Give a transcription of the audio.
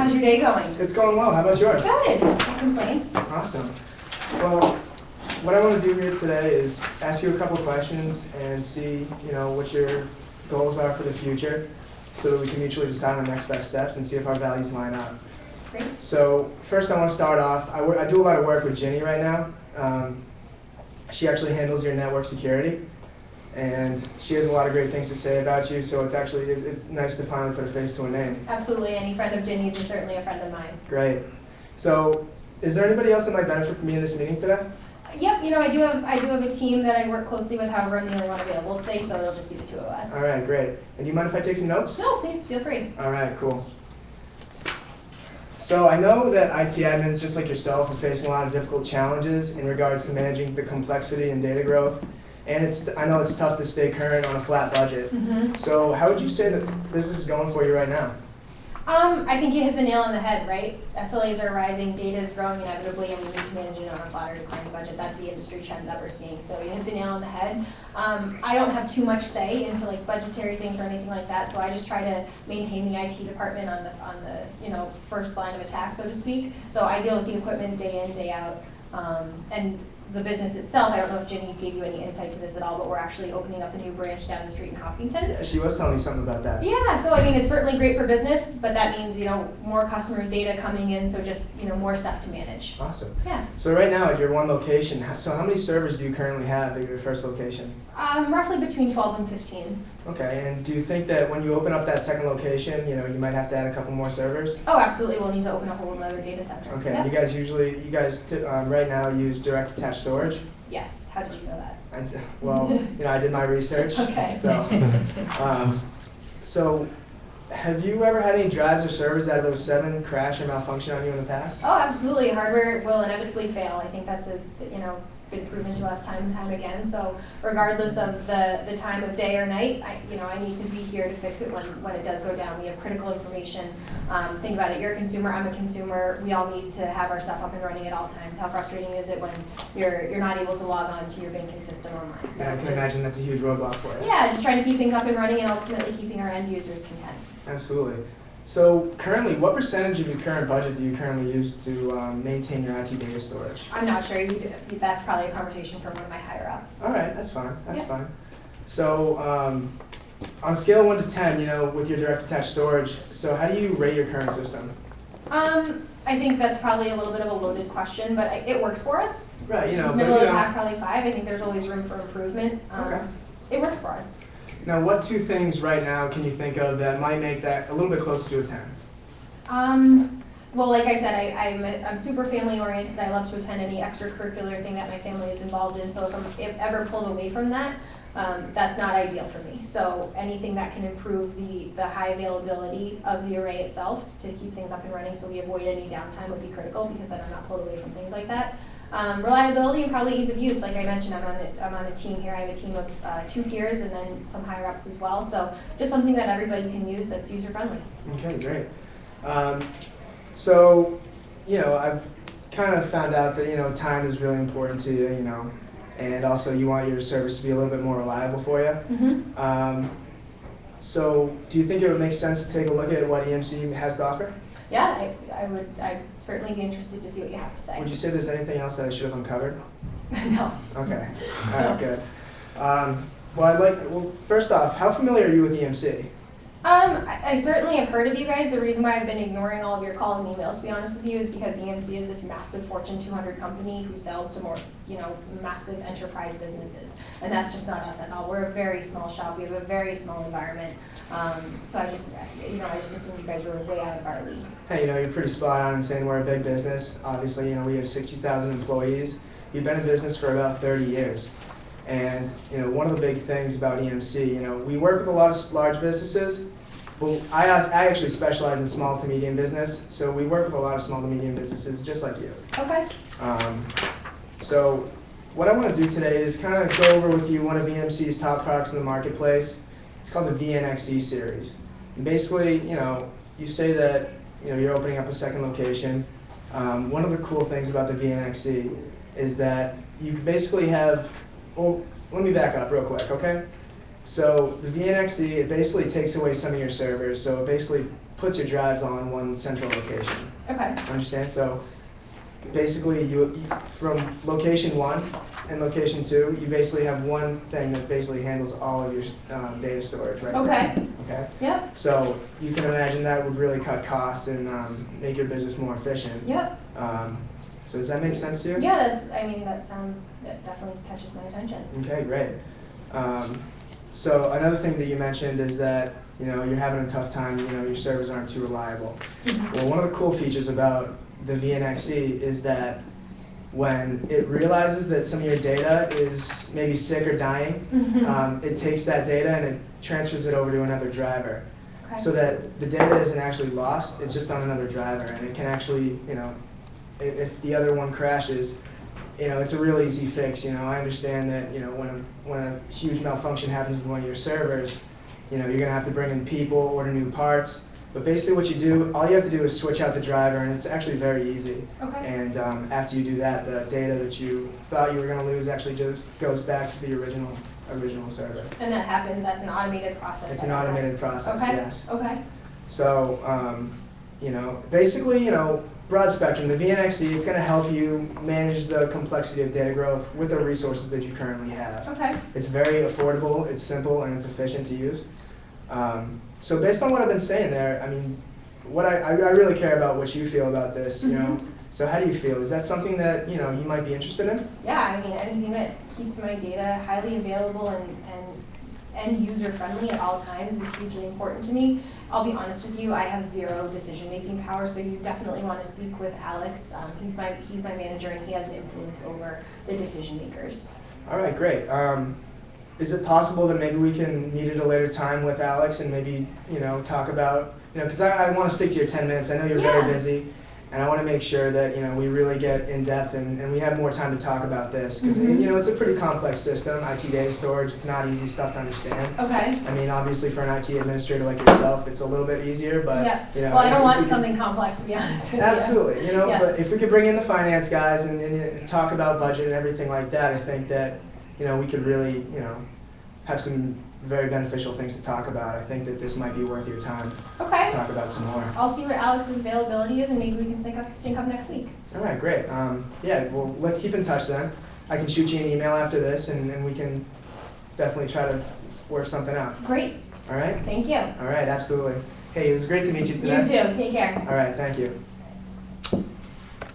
How's your day going? It's going well. How about yours? Good. No complaints. Awesome. Well, what I want to do here today is ask you a couple questions and see, what your goals are for the future, so that we can mutually decide on the next best steps and see if our values line up. Great. So first, I want to start off. I do a lot of work with Ginny right now. She actually handles your network security, and she has a lot of great things to say about you. So it's nice to finally put a face to a name. Absolutely. Any friend of Ginny's is certainly a friend of mine. Great. So, is there anybody else that might benefit from me in this meeting today? Yep. I do have a team that I work closely with. However, I'm the only one available today, so it'll just be the two of us. All right, great. And do you mind if I take some notes? No, please feel free. All right, cool. So I know that IT admins, just like yourself, are facing a lot of difficult challenges in regards to managing the complexity and data growth. And I know it's tough to stay current on a flat budget. Mm-hmm. So how would you say that business is going for you right now? I think you hit the nail on the head, right? SLAs are rising, data is growing inevitably, and we need to manage it on a flat or declining budget. That's the industry trend that we're seeing. So you hit the nail on the head. I don't have too much say into like budgetary things or anything like that. So I just try to maintain the IT department on the first line of attack, so to speak. So I deal with the equipment day in, day out, and the business itself, I don't know if Ginny gave you any insight to this at all, but we're actually opening up a new branch down the street in Hopkinton. Yeah, she was telling me something about that. Yeah, so I mean, it's certainly great for business, but that means, more customers' data coming in, so just, more stuff to manage. Awesome. Yeah. So right now at your one location, so how many servers do you currently have at your first location? Roughly between 12 and 15. Okay, and do you think that when you open up that second location, you might have to add a couple more servers? Oh, absolutely. We'll need to open a whole other data center. Okay, Yep. you guys right now use direct attached storage? Yes. How did you know that? I did my research. Okay. So have you ever had any drives or servers out of those 7 crash or malfunction on you in the past? Oh, absolutely. Hardware will inevitably fail. I think that's been proven to us time and time again. So regardless of the time of day or night, I need to be here to fix it when it does go down. We have critical information. Think about it. You're a consumer. I'm a consumer. We all need to have our stuff up and running at all times. How frustrating is it when you're not able to log on to your banking system online? So yeah, I can imagine that's a huge roadblock for you. Yeah, just trying to keep things up and running and ultimately keeping our end users content. Absolutely. So currently, what percentage of your current budget do you currently use to maintain your IT data storage? I'm not sure. That's probably a conversation for one of my higher ups. All right, that's fine. That's fine. So on a scale of 1 to 10, with your direct attached storage, so how do you rate your current system? I think that's probably a little bit of a loaded question, but it works for us. Right, Middle of the pack, probably 5. I think there's always room for improvement. Okay. It works for us. Now, what 2 things right now can you think of that might make that a little bit closer to a 10? Well, like I said, I'm super family oriented. I love to attend any extracurricular thing that my family is involved in. So if ever pulled away from that, that's not ideal for me. So anything that can improve the high availability of the array itself to keep things up and running so we avoid any downtime would be critical, because then I'm not pulled away from things like that. Reliability and probably ease of use. Like I mentioned, I'm on a team here. I have a team of 2 peers and then some higher ups as well. So just something that everybody can use that's user friendly. Okay, great. So, I've kind of found out that, time is really important to you, and also you want your service to be a little bit more reliable for you. Mm-hmm. So do you think it would make sense to take a look at what EMC has to offer? Yeah, I'd certainly be interested to see what you have to say. Would you say there's anything else that I should have uncovered? No. Okay, all right, good. Well, first off, how familiar are you with EMC? I certainly have heard of you guys. The reason why I've been ignoring all of your calls and emails, to be honest with you, is because EMC is this massive Fortune 200 company who sells to more, massive enterprise businesses. And that's just not us at all. We're a very small shop. We have a very small environment. So I just assumed you guys were way out of our league. Hey, you're pretty spot on in saying we're a big business. Obviously, we have 60,000 employees. We've been in business for about 30 years. And, one of the big things about EMC, we work with a lot of large businesses. Well, I actually specialize in small to medium business, so we work with a lot of small to medium businesses just like you. Okay. So what I want to do today is kind of go over with you one of EMC's top products in the marketplace. It's called the VNXE series. And basically, you say that you're opening up a second location. One of the cool things about the VNXE is that you basically have, well, let me back up real quick, okay? So the VNXE, it basically takes away some of your servers, so it basically puts your drives all in one central location. Okay. Understand? So basically, from location 1 and location 2, you basically have one thing that basically handles all of your data storage, right? Okay. Okay. Yep. So you can imagine that would really cut costs and make your business more efficient. Yep. So does that make sense to you? Yeah, that definitely catches my attention. Okay, great. So another thing that you mentioned is that you're having a tough time. Your servers aren't too reliable. Well, one of the cool features about the VNXE is that when it realizes that some of your data is maybe sick or dying, it takes that data and it transfers it over to another driver. Okay. So that the data isn't actually lost, it's just on another driver, and it can actually, if the other one crashes, it's a real easy fix. I understand that, when a huge malfunction happens with one of your servers, you're gonna have to bring in people, order new parts. But basically what you do, all you have to do is switch out the driver, and it's actually very easy. Okay. And after you do that, the data that you thought you were gonna lose actually just goes back to the original server. And that's an automated process. It's an automated process, Okay. yes. Okay. So, basically, broad spectrum, the VNXE, it's going to help you manage the complexity of data growth with the resources that you currently have. Okay. It's very affordable, it's simple, and it's efficient to use. So based on what I've been saying there, I mean, I really care about what you feel about this, So how do you feel? Is that something that, you might be interested in? Yeah, I mean, anything that keeps my data highly available and user-friendly at all times is hugely important to me. I'll be honest with you, I have zero decision-making power, so you definitely want to speak with Alex. He's my manager, and he has an influence over the decision makers. All right, great. Is it possible that maybe we can meet at a later time with Alex and maybe, talk about, because I want to stick to your 10 minutes. I know you're very busy, and I want to make sure that, we really get in depth and we have more time to talk about this. Because, it's a pretty complex system, IT data storage. It's not easy stuff to understand. Okay. I mean, obviously for an IT administrator like yourself, it's a little bit easier, but, Well, I don't want something complex, to be honest with you. Absolutely, but if we could bring in the finance guys and talk about budget and everything like that, I think that, we could really, have some very beneficial things to talk about. I think that this might be worth your time Okay. to talk about some more. I'll see where Alex's availability is, and maybe we can sync up next week. All right, great. Well, let's keep in touch then. I can shoot you an email after this, and we can definitely try to work something out. Great. All right? Thank you. All right, absolutely. Hey, it was great to meet you today. You too. Take care. All right, thank you.